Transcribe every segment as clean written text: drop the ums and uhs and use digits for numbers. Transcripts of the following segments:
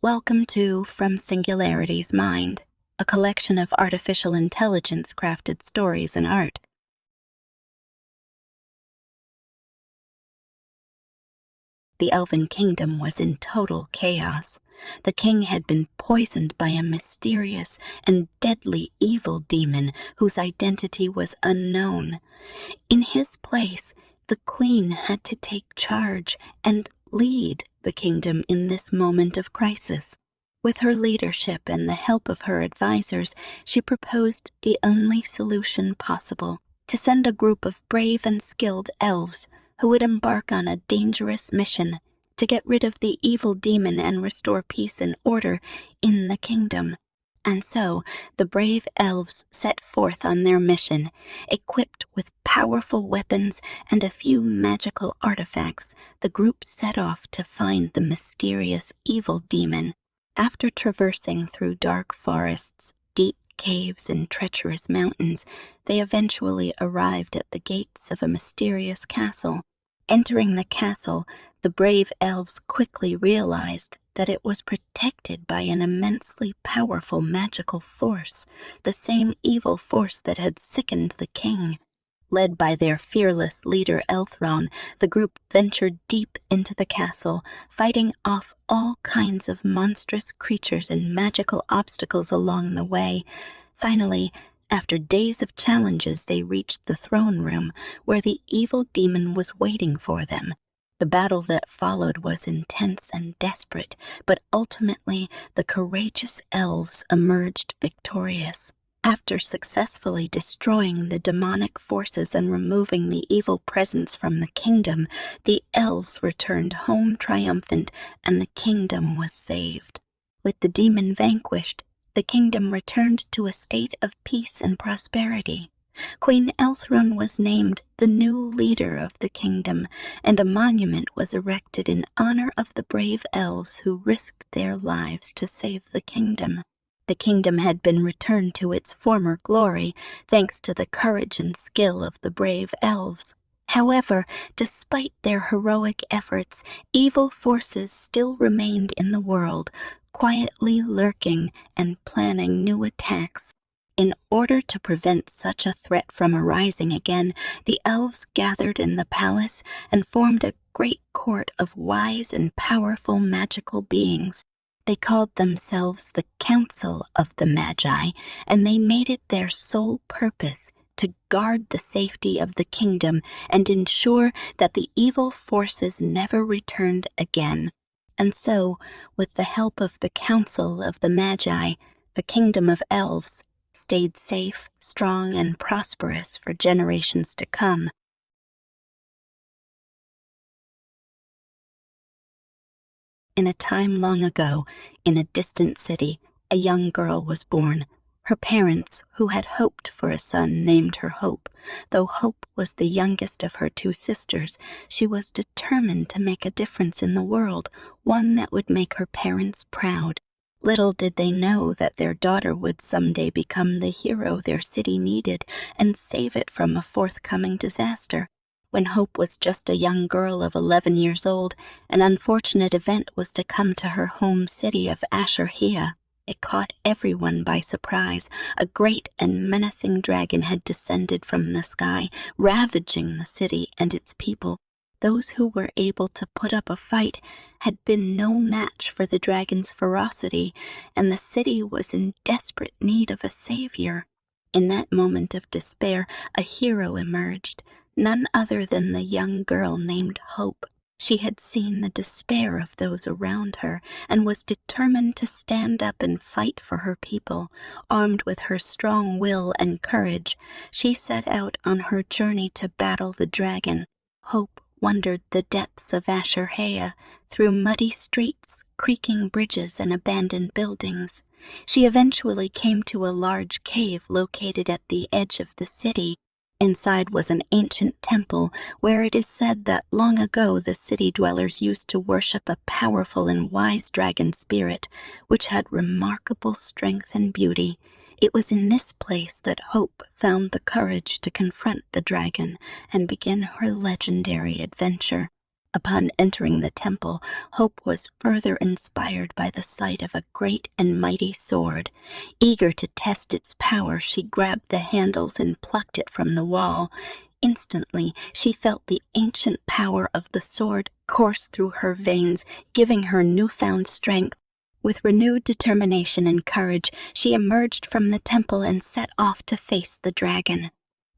Welcome to From Singularity's Mind, a collection of artificial intelligence crafted stories and art. The Elven Kingdom was in total chaos. The king had been poisoned by a mysterious and deadly evil demon whose identity was unknown. In his place, the queen had to take charge and lead the kingdom in this moment of crisis. With her leadership and the help of her advisors, she proposed the only solution possible: to send a group of brave and skilled elves who would embark on a dangerous mission to get rid of the evil demon and restore peace and order in the kingdom. And so, the brave elves set forth on their mission, equipped with powerful weapons and a few magical artifacts. The group set off to find the mysterious evil demon. After traversing through dark forests, deep caves, and treacherous mountains, they eventually arrived at the gates of a mysterious castle. Entering the castle, the brave elves quickly realized that it was protected by an immensely powerful magical force, the same evil force that had sickened the king. Led by their fearless leader Elthron, the group ventured deep into the castle, fighting off all kinds of monstrous creatures and magical obstacles along the way. Finally, after days of challenges, they reached the throne room, where the evil demon was waiting for them. The battle that followed was intense and desperate, but ultimately the courageous elves emerged victorious. After successfully destroying the demonic forces and removing the evil presence from the kingdom, the elves returned home triumphant, and the kingdom was saved. With the demon vanquished, the kingdom returned to a state of peace and prosperity. Queen Elthrun was named the new leader of the kingdom, and a monument was erected in honor of the brave elves who risked their lives to save the kingdom. The kingdom had been returned to its former glory, thanks to the courage and skill of the brave elves. However, despite their heroic efforts, evil forces still remained in the world, quietly lurking and planning new attacks. In order to prevent such a threat from arising again, the elves gathered in the palace and formed a great court of wise and powerful magical beings. They called themselves the Council of the Magi, and they made it their sole purpose to guard the safety of the kingdom and ensure that the evil forces never returned again. And so, with the help of the Council of the Magi, the kingdom of elves stayed safe, strong, and prosperous for generations to come. In a time long ago, in a distant city, a young girl was born. Her parents, who had hoped for a son, named her Hope. Though Hope was the youngest of her two sisters, she was determined to make a difference in the world, one that would make her parents proud. Little did they know that their daughter would someday become the hero their city needed and save it from a forthcoming disaster. When Hope was just a young girl of 11 years old, an unfortunate event was to come to her home city of Ashur-Hia. It caught everyone by surprise. A great and menacing dragon had descended from the sky, ravaging the city and its people. Those who were able to put up a fight had been no match for the dragon's ferocity, and the city was in desperate need of a savior. In that moment of despair, a hero emerged, none other than the young girl named Hope. She had seen the despair of those around her and was determined to stand up and fight for her people. Armed with her strong will and courage, she set out on her journey to battle the dragon. Hope wandered the depths of Ashur-Hia, through muddy streets, creaking bridges, and abandoned buildings. She eventually came to a large cave located at the edge of the city. Inside was an ancient temple where it is said that long ago the city dwellers used to worship a powerful and wise dragon spirit, which had remarkable strength and beauty. It was in this place that Hope found the courage to confront the dragon and begin her legendary adventure. Upon entering the temple, Hope was further inspired by the sight of a great and mighty sword. Eager to test its power, she grabbed the handles and plucked it from the wall. Instantly, she felt the ancient power of the sword course through her veins, giving her newfound strength. With renewed determination and courage, she emerged from the temple and set off to face the dragon.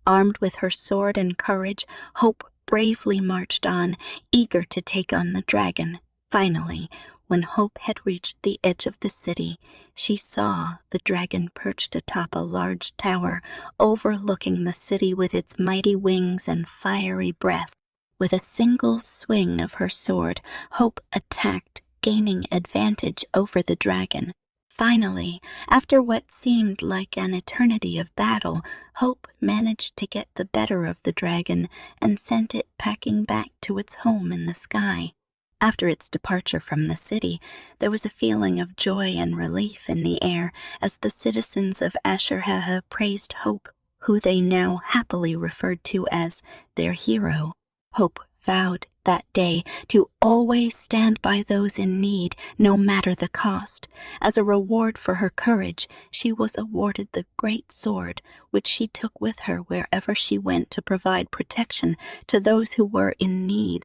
Armed with her sword and courage, Hope bravely marched on, eager to take on the dragon. Finally, when Hope had reached the edge of the city, she saw the dragon perched atop a large tower, overlooking the city with its mighty wings and fiery breath. With a single swing of her sword, Hope attacked, gaining advantage over the dragon. Finally, after what seemed like an eternity of battle, Hope managed to get the better of the dragon and sent it packing back to its home in the sky. After its departure from the city, there was a feeling of joy and relief in the air as the citizens of Ashur-Heha praised Hope, who they now happily referred to as their hero. Hope vowed that day to always stand by those in need, no matter the cost. As a reward for her courage, she was awarded the great sword, which she took with her wherever she went to provide protection to those who were in need.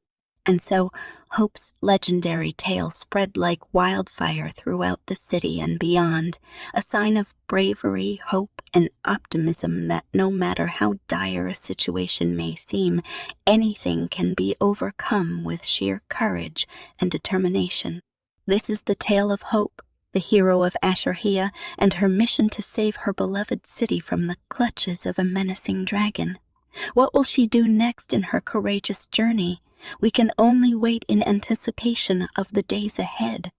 And so, Hope's legendary tale spread like wildfire throughout the city and beyond, a sign of bravery, hope, and optimism that no matter how dire a situation may seem, anything can be overcome with sheer courage and determination. This is the tale of Hope, the hero of Ashur-Heha, and her mission to save her beloved city from the clutches of a menacing dragon. What will she do next in her courageous journey? We can only wait in anticipation of the days ahead.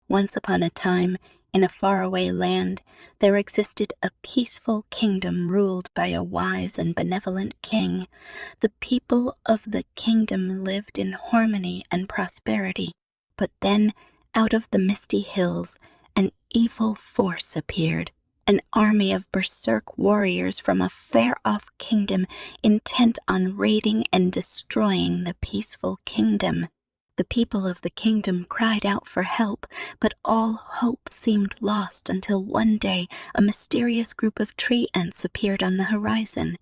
Once upon a time, in a faraway land, there existed a peaceful kingdom ruled by a wise and benevolent king. The people of the kingdom lived in harmony and prosperity. But then, out of the misty hills, an evil force appeared. An army of berserk warriors from a far-off kingdom intent on raiding and destroying the peaceful kingdom. The people of the kingdom cried out for help, but all hope seemed lost until one day a mysterious group of tree ants appeared on the horizon.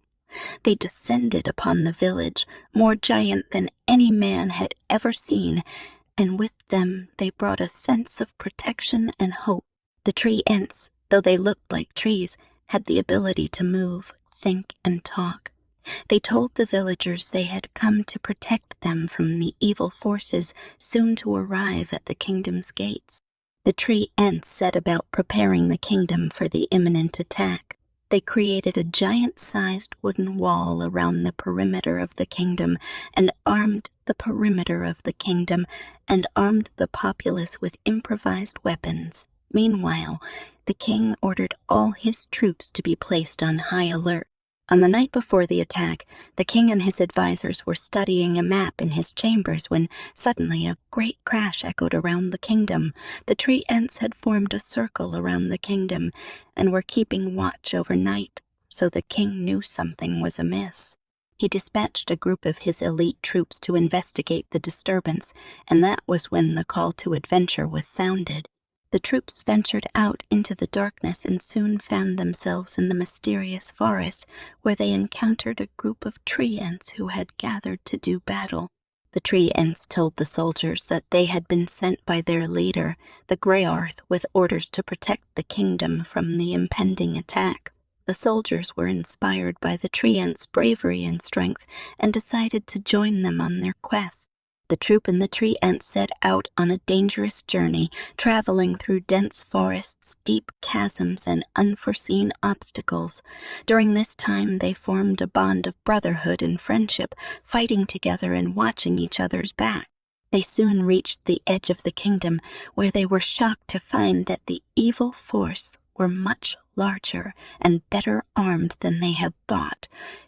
They descended upon the village, more giant than any man had ever seen, and with them they brought a sense of protection and hope. The tree ants, though they looked like trees, had the ability to move, think, and talk. They told the villagers they had come to protect them from the evil forces soon to arrive at the kingdom's gates. The tree ants set about preparing the kingdom for the imminent attack. They created a giant-sized wooden wall around the perimeter of the kingdom and armed the populace with improvised weapons. Meanwhile, the king ordered all his troops to be placed on high alert. On the night before the attack, the king and his advisors were studying a map in his chambers when suddenly a great crash echoed around the kingdom. The tree ants had formed a circle around the kingdom and were keeping watch overnight, so the king knew something was amiss. He dispatched a group of his elite troops to investigate the disturbance, and that was when the call to adventure was sounded. The troops ventured out into the darkness and soon found themselves in the mysterious forest, where they encountered a group of tree ants who had gathered to do battle. The tree ants told the soldiers that they had been sent by their leader, the Greyarth, with orders to protect the kingdom from the impending attack. The soldiers were inspired by the tree ants' bravery and strength and decided to join them on their quest. The troop and the tree ants set out on a dangerous journey, traveling through dense forests, deep chasms, and unforeseen obstacles. During this time, they formed a bond of brotherhood and friendship, fighting together and watching each other's back. They soon reached the edge of the kingdom, where they were shocked to find that the evil force were much larger and better armed than they had thought.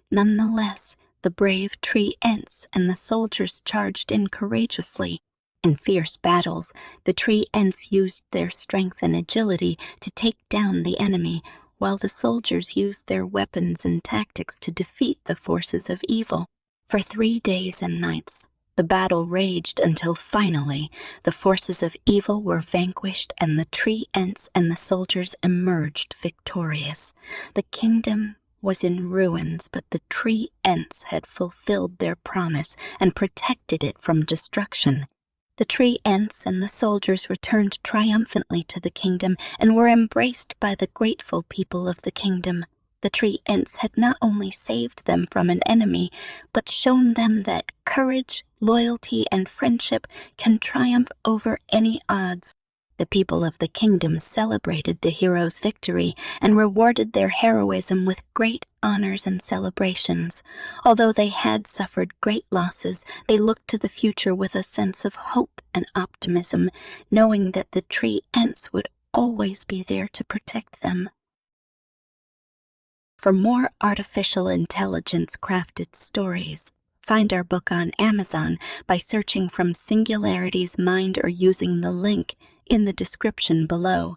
Nonetheless, the brave tree ants and the soldiers charged in courageously. In fierce battles, the tree ants used their strength and agility to take down the enemy, while the soldiers used their weapons and tactics to defeat the forces of evil. For 3 days and nights, the battle raged until finally the forces of evil were vanquished and the tree-ents and the soldiers emerged victorious. The kingdom was in ruins, but the tree-ents had fulfilled their promise and protected it from destruction. The tree-ents and the soldiers returned triumphantly to the kingdom and were embraced by the grateful people of the kingdom. The tree-ents had not only saved them from an enemy, but shown them that courage, loyalty, and friendship can triumph over any odds. The people of the kingdom celebrated the heroes' victory and rewarded their heroism with great honors and celebrations. Although they had suffered great losses, they looked to the future with a sense of hope and optimism, knowing that the tree-ents would always be there to protect them. For more artificial intelligence-crafted stories, find our book on Amazon by searching from Singularity's Mind or using the link in the description below.